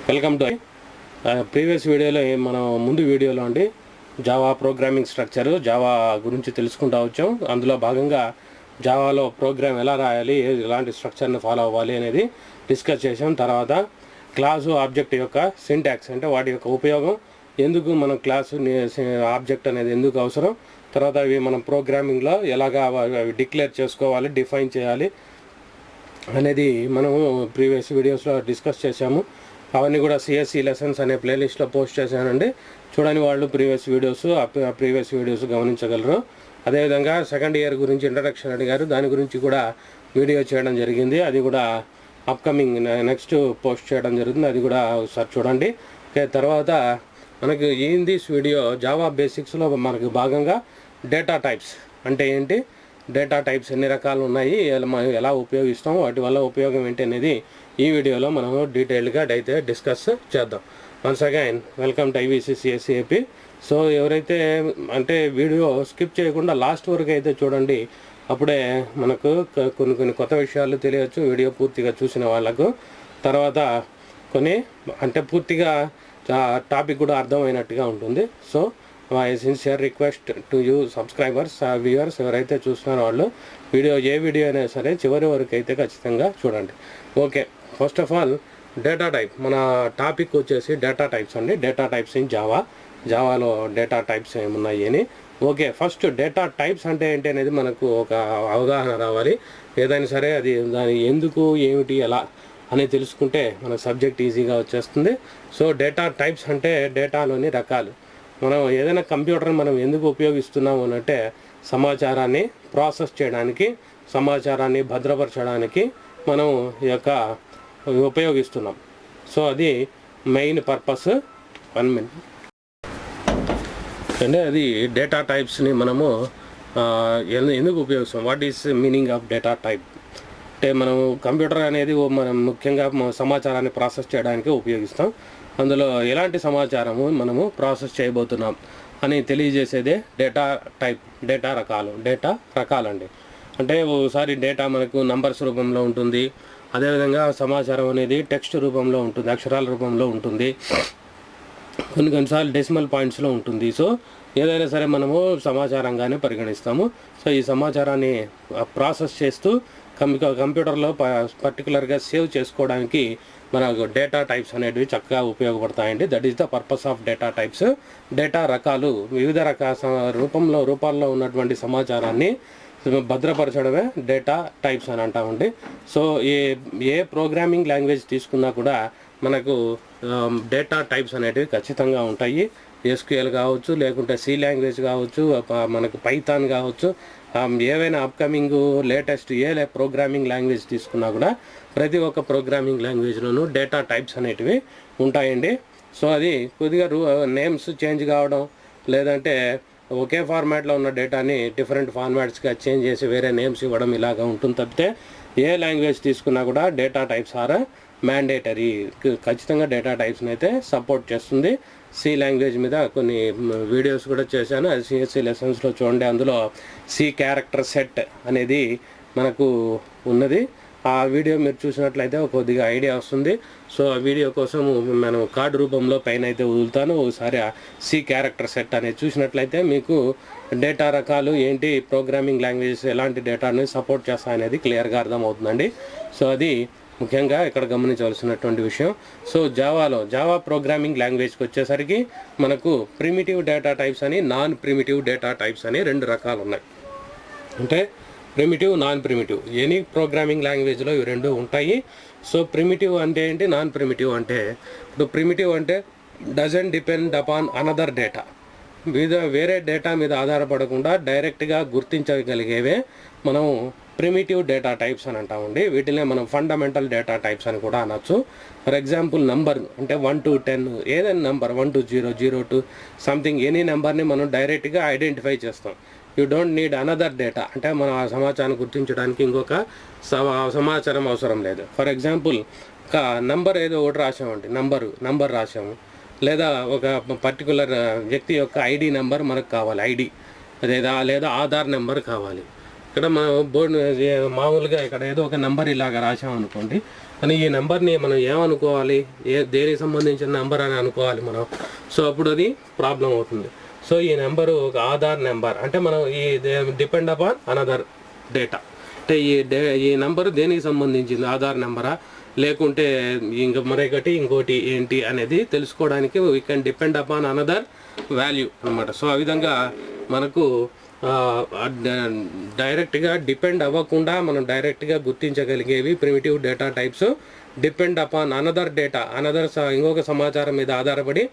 Welcome to previous వీడియోలో మనం ముందు వీడియోలో అండి జావా ప్రోగ్రామింగ్ స్ట్రక్చర్ జావా గురించి తెలుసుకుంటూ వచ్చాం. అందులో భాగంగా జావాలో ప్రోగ్రామ్ ఎలా రాయాలి, ఎలాంటి స్ట్రక్చర్ని ఫాలో అవ్వాలి అనేది డిస్కస్ చేసాం. తర్వాత క్లాసు ఆబ్జెక్ట్ యొక్క సింటాక్స్ అంటే వాటి యొక్క ఉపయోగం, ఎందుకు మనం క్లాసు ఆబ్జెక్ట్ అనేది ఎందుకు అవసరం, తర్వాత అవి మనం ప్రోగ్రామింగ్లో ఎలాగా అవి డిక్లేర్ చేసుకోవాలి, డిఫైన్ చేయాలి అనేది మనము ప్రీవియస్ వీడియోస్లో డిస్కస్ చేసాము. అవన్నీ కూడా సిఎస్సి లెసన్స్ అనే ప్లేలిస్ట్లో పోస్ట్ చేశానండి. చూడని వాళ్ళు ప్రీవియస్ వీడియోస్ గమనించగలరు. అదేవిధంగా సెకండ్ ఇయర్ గురించి ఇంట్రడక్షన్ అడిగారు, దాని గురించి కూడా వీడియో చేయడం జరిగింది. అది కూడా అప్కమింగ్ నెక్స్ట్ పోస్ట్ చేయడం జరుగుతుంది, అది కూడా ఒకసారి చూడండి. తర్వాత మనకు ఇన్ దిస్ వీడియో జావా బేసిక్స్లో మనకు భాగంగా డేటా టైప్స్ అంటే ఏంటి, డేటా టైప్స్ ఎన్ని రకాలు ఉన్నాయి, ఎలా ఉపయోగిస్తాం, వాటి వల్ల ఉపయోగం ఏంటి అనేది ఈ వీడియోలో మనం డీటెయిల్గా అయితే డిస్కస్ చేద్దాం. Once again welcome to IVCCSEAP. So ఎవరైతే అంటే వీడియో స్కిప్ చేయకుండా లాస్ట్ వరకు అయితే చూడండి, అప్పుడే మనకు కొన్ని కొత్త విషయాలు తెలియచ్చు వీడియో పూర్తిగా చూసిన వాళ్ళకు. తర్వాత కొన్ని అంటే పూర్తిగా టాపిక్ కూడా అర్థమైనట్టుగా ఉంటుంది. So my sincere request to you subscribers, viewers ఎవరైతే చూస్తున్నారో వాళ్ళు ఏ వీడియో అయినా సరే చివరి వరకు అయితే ఖచ్చితంగా చూడండి. Okay, first of all data type, మన టాపిక్ వచ్చేసి డేటా టైప్స్ అండి. డేటా టైప్స్ ఇన్ జావాలో డేటా టైప్స్ ఏమున్నాయి అని. ఓకే, ఫస్ట్ డేటా టైప్స్ అంటే ఏంటి అనేది మనకు ఒక అవగాహన రావాలి. ఏదైనా సరే అది దాని ఎందుకు, ఏమిటి, ఎలా అని తెలుసుకుంటే మన సబ్జెక్ట్ ఈజీగా వచ్చేస్తుంది. సో డేటా టైప్స్ అంటే డేటాలోని రకాలు. మనం ఏదైనా కంప్యూటర్ని మనం ఎందుకు ఉపయోగిస్తున్నాము అంటే సమాచారాన్ని ప్రాసెస్ చేయడానికి, సమాచారాన్ని భద్రపరచడానికి మనం ఈ యొక్క ఉపయోగిస్తున్నాం. సో అది మెయిన్ పర్పస్. 1 minute అంటే అది డేటా టైప్స్ని మనము ఎందుకు ఉపయోగిస్తాం, what is meaning of data type అంటే మనం కంప్యూటర్ అనేది మనం ముఖ్యంగా సమాచారాన్ని ప్రాసెస్ చేయడానికి ఉపయోగిస్తాం. అందులో ఎలాంటి సమాచారము మనము ప్రాసెస్ చేయబోతున్నాం అని తెలియజేసేదే డేటా టైప్. డేటా రకాలండి. అంటే ఒకసారి డేటా మనకు నంబర్స్ రూపంలో ఉంటుంది, అదేవిధంగా సమాచారం అనేది టెక్స్ట్ రూపంలో ఉంటుంది, అక్షరాల రూపంలో ఉంటుంది, కొన్నిసార్లు డెసిమల్ పాయింట్స్లో ఉంటుంది. సో ఏదైనా సరే మనము సమాచారంగానే పరిగణిస్తాము. సో ఈ సమాచారాన్ని ప్రాసెస్ చేస్తూ కంప్యూటర్లో పర్టికులర్గా సేవ్ చేసుకోవడానికి మనకు డేటా టైప్స్ అనేటివి చక్కగా ఉపయోగపడతాయండి. That is the purpose of data types. డేటా రకాలు వివిధ రూపాల్లో ఉన్నటువంటి సమాచారాన్ని భద్రపరచడమే డేటా టైప్స్ అని అంటామండి. సో ఏ ప్రోగ్రామింగ్ లాంగ్వేజ్ తీసుకున్నా కూడా మనకు డేటా టైప్స్ అనేటివి ఖచ్చితంగా ఉంటాయి. SQL కావచ్చు, లేకుంటే C లాంగ్వేజ్ కావచ్చు, మనకు పైథాన్ కావచ్చు, ఏవైనా అప్కమింగ్ లేటెస్ట్ ప్రోగ్రామింగ్ లాంగ్వేజ్ తీసుకున్నా కూడా ప్రతి ఒక్క ప్రోగ్రామింగ్ లాంగ్వేజ్లోనూ డేటా టైప్స్ అనేటివి ఉంటాయండి. సో అది కొద్దిగా నేమ్స్ చేంజ్ కావడం, లేదంటే ఒకే ఫార్మాట్లో ఉన్న డేటాని డిఫరెంట్ ఫార్మాట్స్గా చేంజ్ చేసి వేరే నేమ్స్ ఇవ్వడం ఇలాగా ఉంటుంది తప్పితే ఏ లాంగ్వేజ్ తీసుకున్నా కూడా డేటా టైప్స్ ఆర్ మ్యాండేటరీ. ఖచ్చితంగా డేటా టైప్స్ని అయితే సపోర్ట్ చేస్తుంది. C లాంగ్వేజ్ మీద కొన్ని వీడియోస్ కూడా చేశాను, అది CSC లెసన్స్లో చూడండి. అందులో C క్యారెక్టర్ సెట్ అనేది మనకు ఉన్నది. ఆ వీడియో మీరు చూసినట్లయితే కొద్దిగా ఐడియా వస్తుంది. సో ఆ వీడియో కోసం మనం కార్డు రూపంలో పైన అయితే వదులుతాను. ఒకసారి C క్యారెక్టర్ సెట్ అనేది చూసినట్లయితే మీకు డేటా రకాలు ఏంటి, ప్రోగ్రామింగ్ లాంగ్వేజెస్ ఎలాంటి డేటాని సపోర్ట్ చేస్తాయనేది క్లియర్గా అర్థమవుతుందండి. సో అది ముఖ్యంగా ఇక్కడ గమనించవలసినటువంటి విషయం. సో జావా ప్రోగ్రామింగ్ లాంగ్వేజ్కి వచ్చేసరికి మనకు ప్రిమిటివ్ డేటా టైప్స్ అని, నాన్ ప్రిమిటివ్ డేటా టైప్స్ అని 2 రకాలు ఉన్నాయి. అంటే primitive, non primitive. Any programming లాంగ్వేజ్లో ఇవి 2 ఉంటాయి. సో ప్రిమిటివ్ అంటే ఏంటి, నాన్ ప్రిమిటివ్ అంటే, ఇప్పుడు ప్రిమిటివ్ అంటే doesn't depend upon another data, వేరే డేటా మీద ఆధారపడకుండా డైరెక్ట్గా గుర్తించగలిగేవే మనం ప్రిమిటివ్ డేటా టైప్స్ అని అంటామండి. వీటినే మనం ఫండమెంటల్ డేటా టైప్స్ అని కూడా అనొచ్చు. ఫర్ ఎగ్జాంపుల్ నంబర్ అంటే 1 to 10 ఏదైనా number 1 to 0, 0 to something any నెంబర్ని మనం డైరెక్ట్గా ఐడెంటిఫై చేస్తాం. You don't need another data, అంటే మనం ఆ సమాచారాన్ని గుర్తించడానికి ఇంకొక సమాచారం అవసరం లేదు. ఫర్ ఎగ్జాంపుల్ ఒక నంబర్ ఏదో ఒకటి రాసామండి, నంబర్ రాసాము, లేదా ఒక పర్టికులర్ వ్యక్తి యొక్క ID నెంబర్ మనకు కావాలి, లేదా ఆధార్ నెంబర్ కావాలి. ఇక్కడ మనం బోర్డు మామూలుగా ఇక్కడ ఏదో ఒక నెంబర్ ఇలాగ రాసామనుకోండి, కానీ ఈ నెంబర్ని మనం ఏమనుకోవాలి, దేనికి సంబంధించిన నెంబర్ అని అనుకోవాలి మనం. సో అప్పుడు అది ప్రాబ్లం అవుతుంది. సో ఈ నెంబరు ఒక ఆధార్ నెంబర్ అంటే మనం ఈ డిపెండ్ అపాన్ అనదర్ డేటా అంటే ఈ నెంబరు దేనికి సంబంధించింది, ఆధార్ నెంబరా లేకుంటే మరొకటి ఇంకోటి ఏంటి అనేది తెలుసుకోవడానికి we can depend upon another value అనమాట. సో ఆ విధంగా మనకు డైరెక్ట్గా డిపెండ్ అవ్వకుండా మనం డైరెక్ట్గా గుర్తించగలిగేవి primitive data types. Depend upon another data, ఇంకొక సమాచారం మీద ఆధారపడి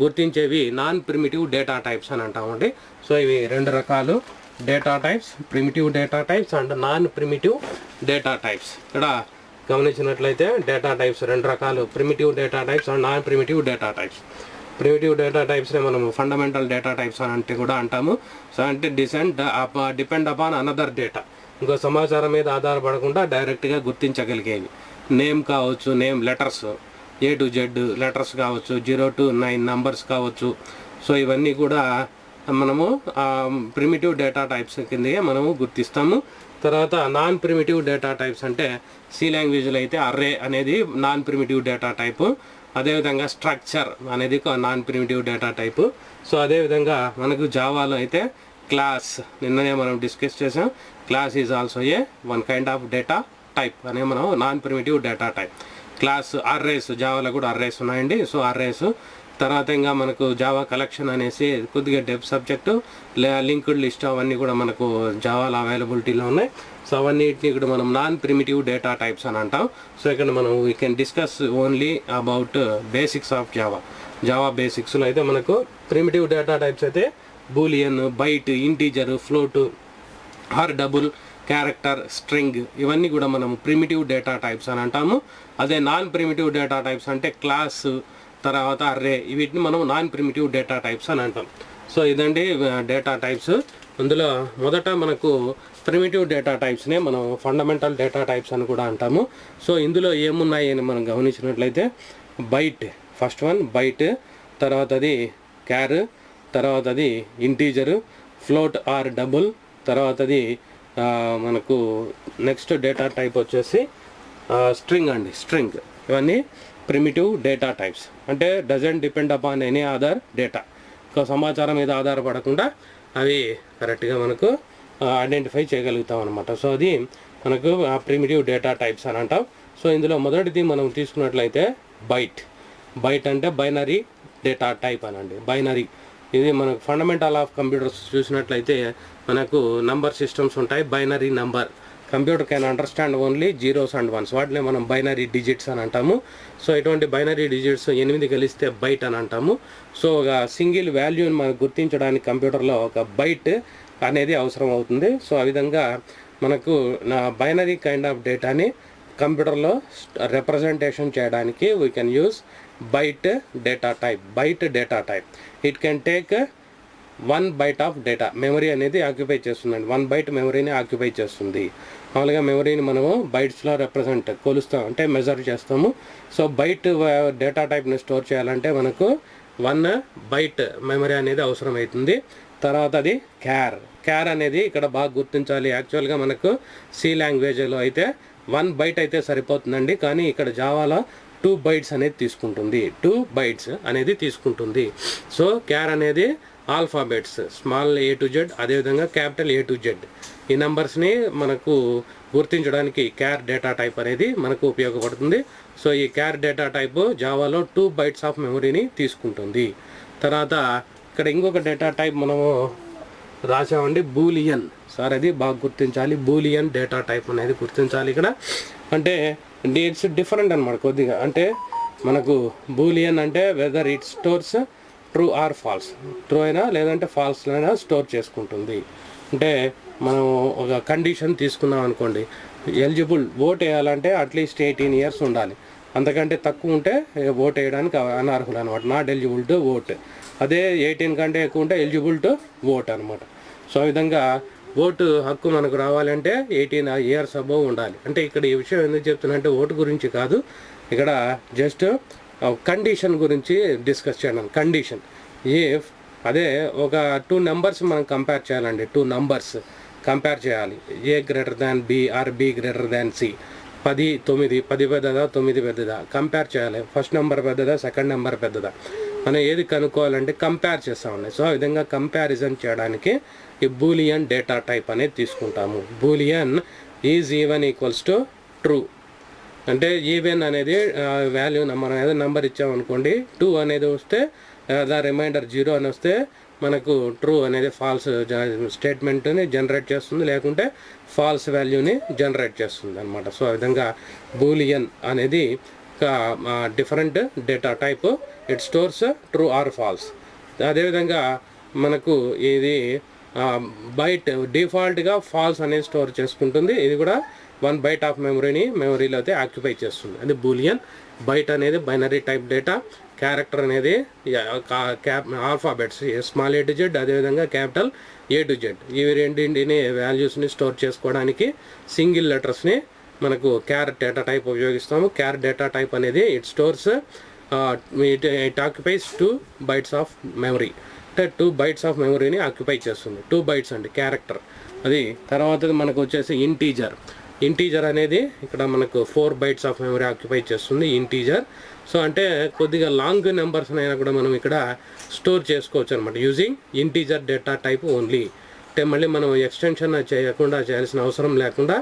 గుర్తించేవి నాన్ ప్రిమిటివ్ డేటా టైప్స్ అని అంటామండి. సో ఇవి రెండు రకాలు data types, primitive data types and non primitive data types. ఇక్కడ గమనించినట్లయితే డేటా టైప్స్ రెండు రకాలు, primitive data types and non primitive data types. Primitive data టైప్స్ని మనం ఫండమెంటల్ డేటా టైప్స్ అని అంటే కూడా అంటాము. సో అంటే డిపెండ్ అపాన్ అనదర్ డేటా, ఇంకో సమాచారం మీద ఆధారపడకుండా డైరెక్ట్గా గుర్తించగలిగేవి. నేమ్ కావచ్చు, name letters A to Z letters కావచ్చు, 0 to 9 నంబర్స్ కావచ్చు. సో ఇవన్నీ కూడా మనము ప్రిమిటివ్ డేటా టైప్స్ కిందగా మనము గుర్తిస్తాము. తర్వాత నాన్ ప్రిమిటివ్ డేటా టైప్స్ అంటే సి లాంగ్వేజ్లో అయితే అర్రే అనేది నాన్ ప్రిమిటివ్ డేటా టైపు, అదేవిధంగా స్ట్రక్చర్ అనేది non primitive data type. So అదేవిధంగా మనకు జావాలో అయితే క్లాస్, నిన్ననే మనం డిస్కస్ చేసాం, class is also one kind of data type అనే మనం non primitive data type. Class arrays, జావాలో కూడా అర్రేస్ ఉన్నాయండి. సో అర్రేస్ తర్వాత ఇంకా మనకు జావా కలెక్షన్ అనేసి కొద్దిగా డెప్త్ సబ్జెక్టు, లింక్డ్ లిస్ట్ అవన్నీ కూడా మనకు జావాలో అవైలబిలిటీలో ఉన్నాయి. సో అవన్నిటిని ఇక్కడ మనం నాన్ ప్రిమిటివ్ డేటా టైప్స్ అని అంటాం. సో ఇక్కడ మనం we can discuss only about basics of Java బేసిక్స్లో అయితే మనకు ప్రిమిటివ్ డేటా టైప్స్ అయితే boolean, byte, integer, float, or double, character, string ఇవన్నీ కూడా మనం ప్రిమిటివ్ డేటా టైప్స్ అని అంటాము. అదే నాన్ ప్రిమిటివ్ డేటా టైప్స్ అంటే క్లాస్, తర్వాత అర్రే, వీటిని మనం నాన్ ప్రిమిటివ్ డేటా టైప్స్ అని అంటాం. సో ఇదండి డేటా టైప్స్. అందులో మొదట మనకు ప్రిమిటివ్ డేటా టైప్స్నే మనం ఫండమెంటల్ డేటా టైప్స్ అని కూడా అంటాము. సో ఇందులో ఏమున్నాయి అని మనం గమనించినట్లయితే బైట్, ఫస్ట్ వన్ బైట్, తర్వాత అది క్యార్, తర్వాత అది ఇంటీజరు, ఫ్లోట్ ఆర్ డబుల్, తర్వాత అది మనకు నెక్స్ట్ డేటా టైప్ వచ్చేసి స్ట్రింగ్ అండి, స్ట్రింగ్. ఇవన్నీ ప్రిమిటివ్ డేటా టైప్స్ అంటే doesn't depend upon any other data, ఒక సమాచారం మీద ఆధారపడకుండా అవి కరెక్ట్గా మనకు ఐడెంటిఫై చేయగలుగుతాం అనమాట. సో అది మనకు ప్రిమిటివ్ డేటా టైప్స్ అని అంటాం. సో ఇందులో మొదటిది మనం తీసుకున్నట్లయితే బైట్ అంటే బైనరీ డేటా టైప్ అనండి. బైనరీ ఇది మనకు ఫండమెంటల్ ఆఫ్ కంప్యూటర్స్ చూసినట్లయితే మనకు నంబర్ సిస్టమ్స్ ఉంటాయి. Binary number, computer can understand only zeros and once, వాటిని మనం బైనరీ డిజిట్స్ అని అంటాము. సో ఇటువంటి బైనరీ డిజిట్స్ 8 కలిస్తే బైట్ అని అంటాము. సో ఒక సింగిల్ వాల్యూని మనం గుర్తించడానికి కంప్యూటర్లో ఒక బైట్ అనేది అవసరం అవుతుంది. సో ఆ విధంగా మనకు బైనరీ కైండ్ ఆఫ్ డేటాని కంప్యూటర్లో రిప్రజెంటేషన్ చేయడానికి we can use byte data type. It can take 1 byte of data, memory అనేది ఆక్యుపై చేస్తుందండి. 1 బైట్ మెమరీని ఆక్యుపై చేస్తుంది. మామూలుగా మెమరీని మనము బైట్స్లో కొలుస్తాం అంటే మెజర్ చేస్తాము. సో బైట్ డేటా టైప్ని స్టోర్ చేయాలంటే మనకు 1 బైట్ మెమరీ అనేది అవసరం అవుతుంది. తర్వాత అది క్యార్ అనేది ఇక్కడ బాగా గుర్తించాలి. యాక్చువల్గా మనకు సి లాంగ్వేజ్లో అయితే 1 బైట్ అయితే సరిపోతుందండి, కానీ ఇక్కడ జావాలో 2 బైట్స్ అనేది తీసుకుంటుంది. సో క్యార్ అనేది alphabets, small A to Z, అదేవిధంగా క్యాపిటల్ A to Z ఈ నెంబర్స్ని మనకు గుర్తించడానికి క్యార్ డేటా టైప్ అనేది మనకు ఉపయోగపడుతుంది. సో ఈ క్యార్ డేటా టైప్ జావాలో 2 బైట్స్ ఆఫ్ మెమరీని తీసుకుంటుంది. తర్వాత ఇక్కడ ఇంకొక డేటా టైప్ మనము రాసామండి, బూలియన్. సార్ అది బాగా గుర్తించాలి, బూలియన్ డేటా టైప్ అనేది గుర్తించాలి ఇక్కడ. అంటే ఇట్స్ డిఫరెంట్ అనమాట కొద్దిగా. అంటే మనకు బూలియన్ అంటే whether it stores true or false, true అయినా లేదంటే ఫాల్స్ అయినా స్టోర్ చేసుకుంటుంది. అంటే మనం ఒక కండిషన్ తీసుకున్నాం అనుకోండి, ఎలిజిబుల్ ఓట్ వేయాలంటే అట్లీస్ట్ 18 years ఉండాలి, అంతకంటే తక్కువ ఉంటే ఓట్ వేయడానికి అనర్హులు అనమాట, నాట్ ఎలిజిబుల్ టు ఓట్. అదే 18 కంటే ఎక్కువ ఉంటే ఎలిజిబుల్ టు ఓట్ అనమాట. సో ఆ విధంగా ఓటు హక్కు మనకు రావాలంటే 18 years అబోవ్ ఉండాలి. అంటే ఇక్కడ ఈ విషయం ఎందుకు చెప్తున్నా అంటే ఓటు గురించి కాదు, ఇక్కడ జస్ట్ కండిషన్ గురించి డిస్కస్ చేయడం. కండిషన్ ఇఫ్ అదే ఒక 2 numbers మనం కంపేర్ చేయాలండి, 2 numbers కంపేర్ చేయాలి. A greater than B or B greater than C. 10, 9, 10 పెద్దదా 9 పెద్దదా కంపేర్ చేయాలి. ఫస్ట్ నెంబర్ పెద్దదా సెకండ్ నెంబర్ పెద్దదా మనం ఏది కనుక్కోవాలంటే కంపేర్ చేస్తూ ఉన్నాయి. సో ఆ విధంగా కంపారిజన్ చేయడానికి ఈ బూలియన్ డేటా టైప్ అనేది తీసుకుంటాము. Boolean is even equals to true అంటే ఈవెన్ అనేది వాల్యూ మనం ఏదో నెంబర్ ఇచ్చామనుకోండి 2 అనేది వస్తే ద రిమైండర్ 0 అని వస్తే మనకు ట్రూ అనేది ఫాల్స్ స్టేట్మెంట్ని జనరేట్ చేస్తుంది, లేకుంటే ఫాల్స్ వాల్యూని జనరేట్ చేస్తుంది అనమాట. సో ఆ విధంగా బూలియన్ అనేది different data type, it stores true or false. అదేవిధంగా మనకు ఇది బైట్ డిఫాల్ట్గా ఫాల్స్ అనేది స్టోర్ చేసుకుంటుంది. ఇది కూడా 1 బైట్ ఆఫ్ మెమరీలో అయితే ఆక్యుపై చేస్తుంది. అది బూలియన్. బైట్ అనేది బైనరీ టైప్ డేటా, క్యారెక్టర్ అనేది alphabets small A to Z, అదేవిధంగా క్యాపిటల్ A to Z. ఇవి రెండింటిని వాల్యూస్ని స్టోర్ చేసుకోవడానికి సింగిల్ లెటర్స్ని మనకు క్యార్ డేటా టైప్ ఉపయోగిస్తాము. క్యార్ డేటా టైప్ అనేది it stores it occupies 2 bytes of memory, అంటే 2 బైట్స్ ఆఫ్ మెమరీని ఆక్యుపై చేస్తుంది. 2 బైట్స్ అండి క్యారెక్టర్ అది. తర్వాత మనకు వచ్చేసి ఇంటీజర్ అనేది ఇక్కడ మనకు 4 బైట్స్ ఆఫ్ మెమరీ ఆక్యుపై చేస్తుంది ఇంటీజర్. సో అంటే కొద్దిగా లాంగ్ నెంబర్స్ అయినా కూడా మనం ఇక్కడ స్టోర్ చేసుకోవచ్చు అనమాట using integer data type only. అంటే మళ్ళీ మనం ఎక్స్టెన్షన్ చేయాల్సిన అవసరం లేకుండా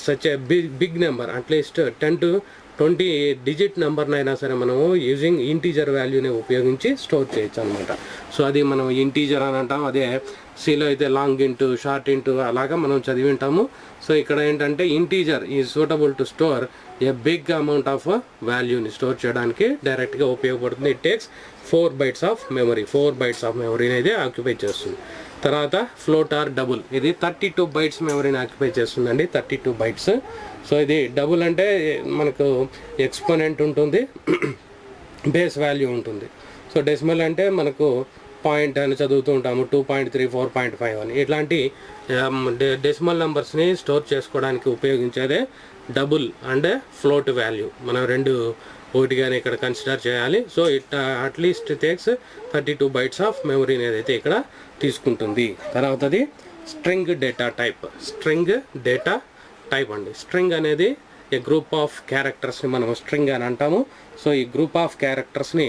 such a big number at least 10 to 20 digit నెంబర్నైనా సరే మనము యూజింగ్ ఇంటీజర్ వాల్యూని ఉపయోగించి స్టోర్ చేయొచ్చు అనమాట. సో అది మనం ఇంటీజర్ అని అంటాం. అదే సిలో అయితే లాంగ్ ఇంటూ షార్ట్ ఇంటూ అలాగా మనం చదివి ఉంటాము. సో ఇక్కడ ఏంటంటే integer is suitable to store a big amount of వాల్యూని స్టోర్ చేయడానికి డైరెక్ట్గా ఉపయోగపడుతుంది. It takes 4 bytes of memory, 4 bytes of మెమరీని అయితే ఆక్యుపై చేస్తుంది. తర్వాత ఫ్లోట్ ఆర్ డబుల్, ఇది 32 బైట్స్ మెమరీని ఆక్యుపై చేస్తుందండి, 32 బైట్స్. సో ఇది డబుల్ అంటే మనకు ఎక్స్పోనెంట్ ఉంటుంది, బేస్ వాల్యూ ఉంటుంది. సో డెసిమల్ అంటే మనకు పాయింట్ అని చదువుతూ ఉంటాము, 2.3, 4.5 అని. ఇట్లాంటి డెసిమల్ నెంబర్స్ని స్టోర్ చేసుకోవడానికి ఉపయోగించేదే డబుల్ అండ్ ఫ్లోట్ వాల్యూ. మనం రెండు ఒకటిగానే ఇక్కడ కన్సిడర్ చేయాలి. So it at least takes 32 bytes of మెమరీని ఏదైతే ఇక్కడ తీసుకుంటుంది. తర్వాతది string data type. String data type అండి. స్ట్రింగ్ అనేది ఏ గ్రూప్ ఆఫ్ క్యారెక్టర్స్ని మనం స్ట్రింగ్ అని అంటాము. సో ఈ గ్రూప్ ఆఫ్ క్యారెక్టర్స్ని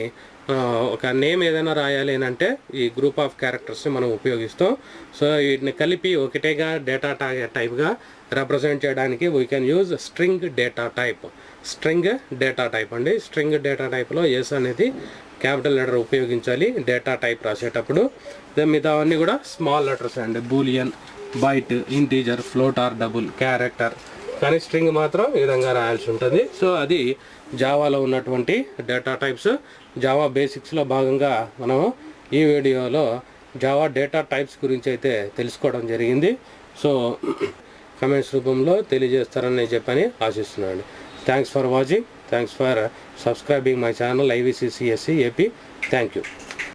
ఒక నేమ్ ఏదైనా రాయాలి అని అంటే ఈ గ్రూప్ ఆఫ్ క్యారెక్టర్స్ని మనం ఉపయోగిస్తాం. సో వీటిని కలిపి ఒకటేగా డేటా టైప్గా రిప్రజెంట్ చేయడానికి we can use string data type. String data type అండి. స్ట్రింగ్ డేటా టైప్లో ఎస్ అనేది క్యాపిటల్ లెటర్ ఉపయోగించాలి డేటా టైప్ రాసేటప్పుడు. మిగతా అన్నీ కూడా స్మాల్ లెటర్స్ అండి. Boolean, byte, integer, float or double, character. కానీ స్ట్రింగ్ మాత్రం ఈ విధంగా రాయాల్సి ఉంటుంది. సో అది జావాలో ఉన్నటువంటి డేటా టైప్స్. జావా బేసిక్స్లో భాగంగా మనం ఈ వీడియోలో జావా డేటా టైప్స్ గురించి అయితే తెలుసుకోవడం జరిగింది. సో కమెంట్స్ రూపంలో తెలియజేస్తారని చెప్పని ఆశిస్తున్నాను. Thanks for watching. Thanks for subscribing my channel IVCCSEAP. Thank you.